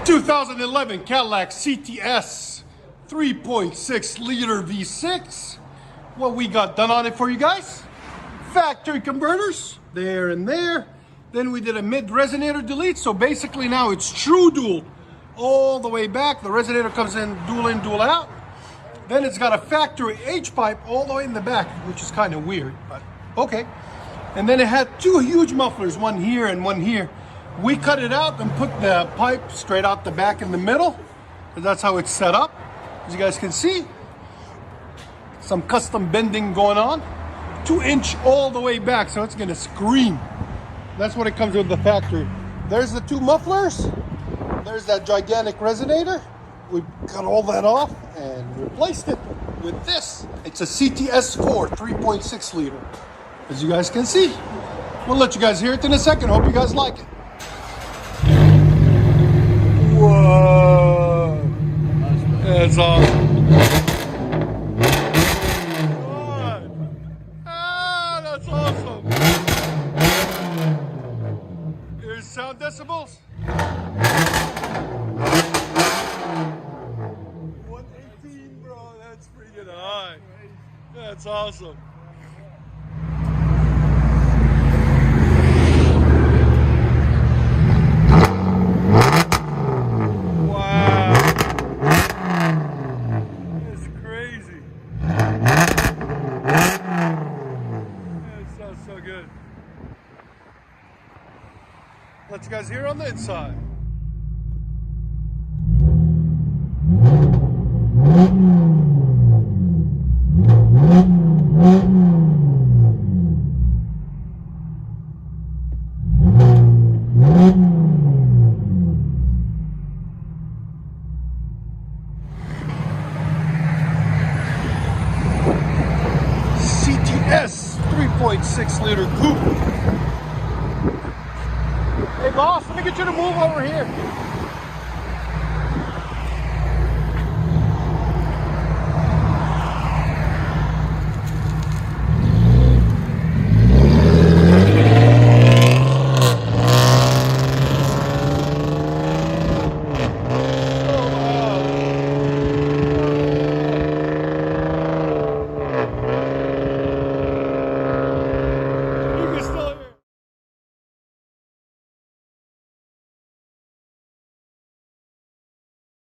2011 Cadillac CTS 3.6 liter V6. What we got done on it for you guys? Factory converters, there and there. Then we did a mid resonator delete. So basically now it's true dual all the way back. The resonator comes in, dual out. Then it's got a factory H pipe all the way in the back, which is kind of weird, but okay. And then it had two huge mufflers, one here and one here. We cut it out and put the pipe straight out the back in the middle, because that's how it's set up. As you guys can see, some custom bending going on. 2-inch all the way back, so it's gonna scream. That's what it comes with the factory. There's the two mufflers. There's that gigantic resonator. We cut all that off and replaced it with this. It's a CTS4 3.6 liter. As you guys can see. We'll let you guys hear it in a second. Hope you guys like it. Whoa. That's awesome. Ah, that's awesome. Here's sound decibels. 118, bro. That's freaking high. That's awesome. So good. Let you guys hear on the inside. CTS 3.6 liter coupe. Hey boss, let me get you to move over here.